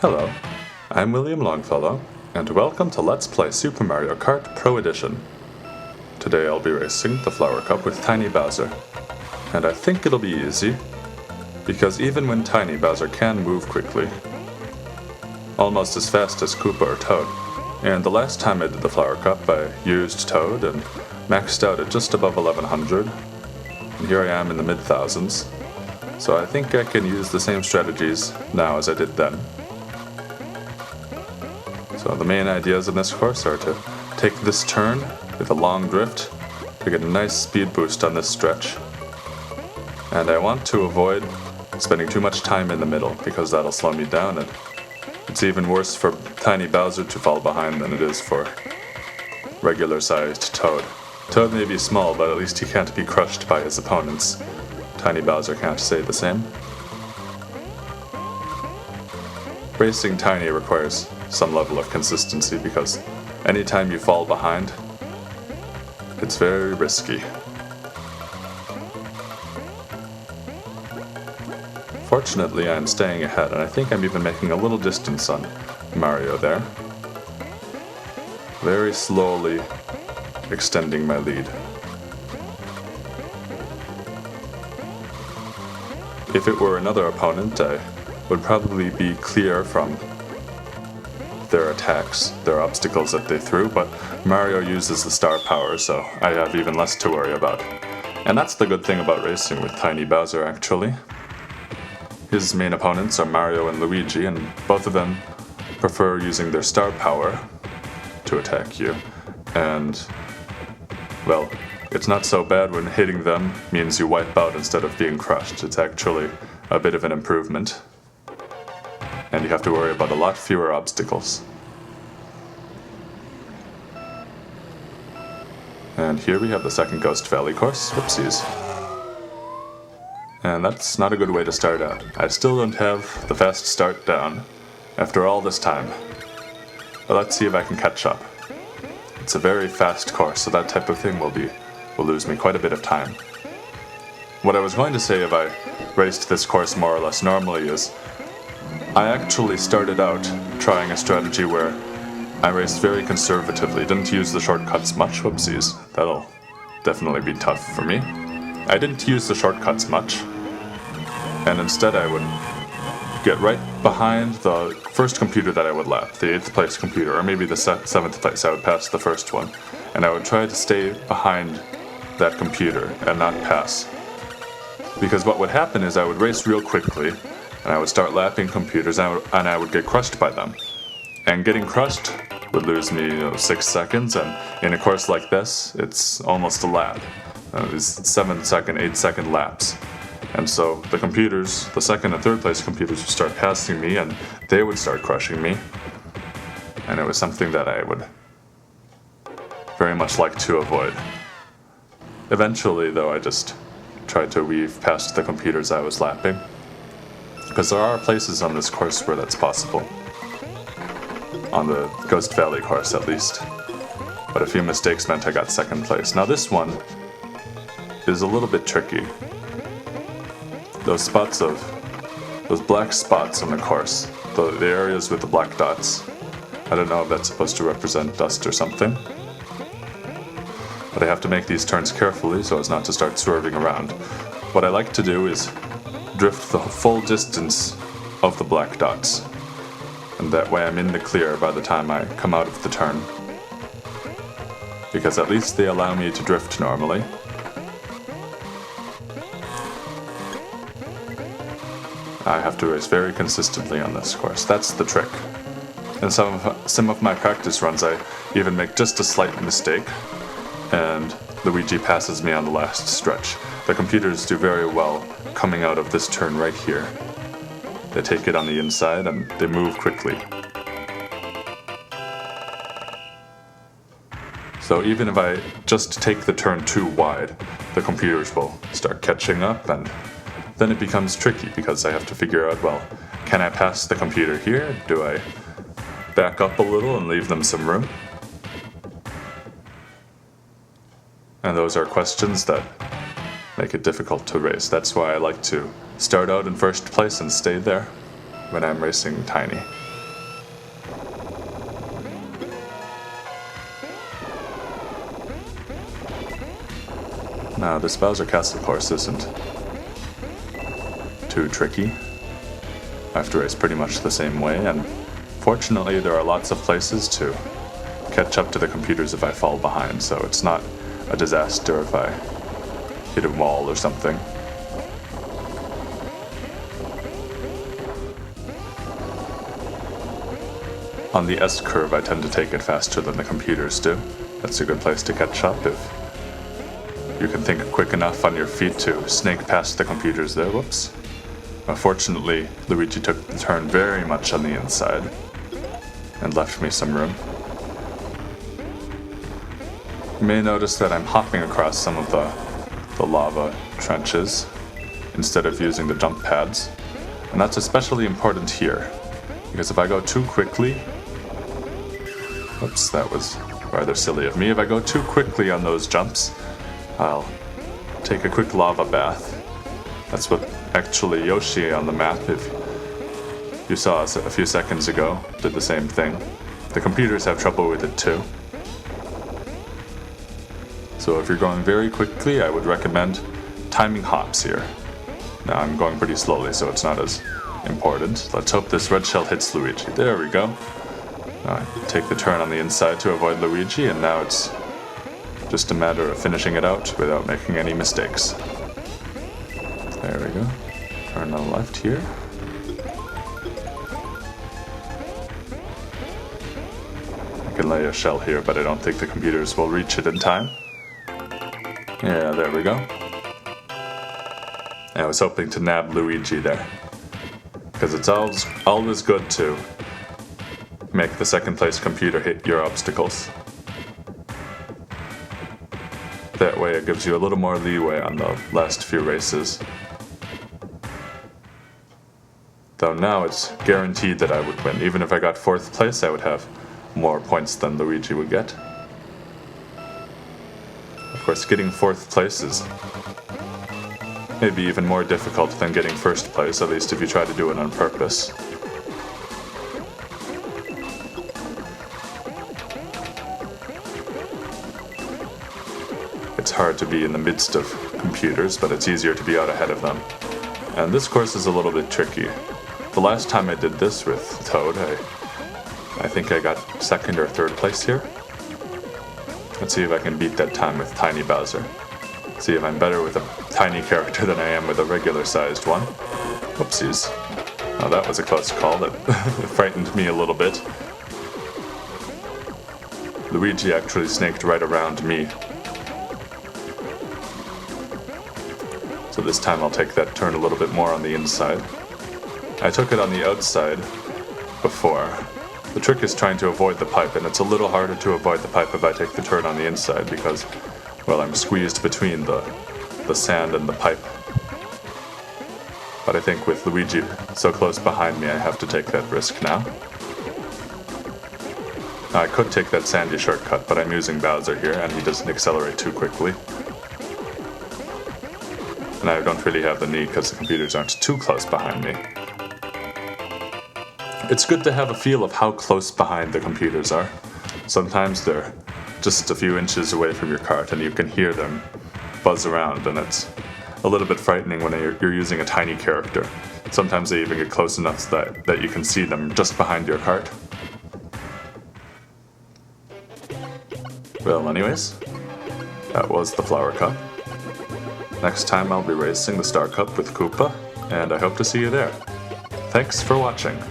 Hello, I'm William Longfellow, and welcome to Let's Play Super Mario Kart Pro Edition. Today I'll be racing the Flower Cup with Tiny Bowser, and I think it'll be easy, because even when Tiny Bowser can move quickly, almost as fast as Koopa or Toad, and the last time I did the Flower Cup I used Toad and maxed out at just above 1100, and here I am in the mid-thousands, so I think I can use the same strategies now as I did then. So the main ideas in this course are to take this turn with a long drift to get a nice speed boost on this stretch. And I want to avoid spending too much time in the middle because that'll slow me down, and it's even worse for Tiny Bowser to fall behind than it is for regular-sized Toad. Toad may be small, but at least he can't be crushed by his opponents. Tiny Bowser can't say the same. Racing Tiny requires some level of consistency because anytime you fall behind, it's very risky. Fortunately, I'm staying ahead, and I think I'm even making a little distance on Mario there. Very slowly extending my lead. If it were another opponent, I would probably be clear from their attacks, their obstacles that they threw, but Mario uses the star power, so I have even less to worry about. And that's the good thing about racing with Tiny Bowser, actually. His main opponents are Mario and Luigi, and both of them prefer using their star power to attack you. And, well, it's not so bad when hitting them means you wipe out instead of being crushed. It's actually a bit of an improvement. And you have to worry about a lot fewer obstacles. And here we have the second Ghost Valley course. Whoopsies. And that's not a good way to start out. I still don't have the fast start down after all this time. But let's see if I can catch up. It's a very fast course, so that type of thing will lose me quite a bit of time. What I was going to say if I raced this course more or less normally is I actually started out trying a strategy where I raced very conservatively, didn't use the shortcuts much. Whoopsies, that'll definitely be tough for me. I didn't use the shortcuts much, and instead I would get right behind the first computer that I would lap, the 8th place computer, or maybe the 7th place. I would pass the first one, and I would try to stay behind that computer and not pass. Because what would happen is I would race real quickly, and I would start lapping computers, and I would get crushed by them. And getting crushed would lose me 6 seconds, and in a course like this, it's almost a lap. It's 7-second, 8-second laps. And so the computers, the second and third place computers, would start passing me, and they would start crushing me. And it was something that I would very much like to avoid. Eventually, though, I just tried to weave past the computers I was lapping, because there are places on this course where that's possible. On the Ghost Valley course, at least. But a few mistakes meant I got second place. Now this one is a little bit tricky. Those black spots on the course, the areas with the black dots, I don't know if that's supposed to represent dust or something. But I have to make these turns carefully so as not to start swerving around. What I like to do is drift the full distance of the black dots, and that way I'm in the clear by the time I come out of the turn. Because at least they allow me to drift normally. I have to race very consistently on this course. That's the trick. In some of my practice runs I even make just a slight mistake, and Luigi passes me on the last stretch. The computers do very well coming out of this turn right here. They take it on the inside and they move quickly. So even if I just take the turn too wide, the computers will start catching up, and then it becomes tricky because I have to figure out, well, can I pass the computer here? Do I back up a little and leave them some room? And those are questions that make it difficult to race. That's why I like to start out in first place and stay there when I'm racing Tiny. Now, this Bowser Castle course isn't too tricky. I have to race pretty much the same way, and fortunately there are lots of places to catch up to the computers if I fall behind, so it's not a disaster if I hit a wall or something. On the S curve, I tend to take it faster than the computers do. That's a good place to catch up if you can think quick enough on your feet to snake past the computers there. Whoops. Fortunately, Luigi took the turn very much on the inside and left me some room. You may notice that I'm hopping across some of the lava trenches instead of using the jump pads, and that's especially important here, because if I go too quickly, oops, that was rather silly of me. If I go too quickly on those jumps, I'll take a quick lava bath. That's what actually Yoshi on the map, if you saw us a few seconds ago, did the same thing. The computers have trouble with it too. So if you're going very quickly, I would recommend timing hops here. Now I'm going pretty slowly, so it's not as important. Let's hope this red shell hits Luigi. There we go. Now I take the turn on the inside to avoid Luigi, and now it's just a matter of finishing it out without making any mistakes. There we go. Turn on the left here. I can lay a shell here, but I don't think the computers will reach it in time. Yeah, there we go. I was hoping to nab Luigi there, because it's always good to make the second place computer hit your obstacles. That way it gives you a little more leeway on the last few races. Though now it's guaranteed that I would win. Even if I got 4th place, I would have more points than Luigi would get. Of course, getting 4th place is maybe even more difficult than getting 1st place, at least if you try to do it on purpose. It's hard to be in the midst of computers, but it's easier to be out ahead of them. And this course is a little bit tricky. The last time I did this with Toad, I think I got 2nd or 3rd place here. Let's see if I can beat that time with Tiny Bowser. See if I'm better with a tiny character than I am with a regular-sized one. Whoopsies. Now that was a close call. That frightened me a little bit. Luigi actually snaked right around me. So this time I'll take that turn a little bit more on the inside. I took it on the outside before. The trick is trying to avoid the pipe, and it's a little harder to avoid the pipe if I take the turn on the inside because, well, I'm squeezed between the sand and the pipe. But I think with Luigi so close behind me, I have to take that risk now. I could take that sandy shortcut, but I'm using Bowser here, and he doesn't accelerate too quickly. And I don't really have the need because the computers aren't too close behind me. It's good to have a feel of how close behind the computers are. Sometimes they're just a few inches away from your cart and you can hear them buzz around, and it's a little bit frightening when you're using a tiny character. Sometimes they even get close enough that you can see them just behind your cart. Well, anyways, that was the Flower Cup. Next time I'll be racing the Star Cup with Koopa, and I hope to see you there. Thanks for watching.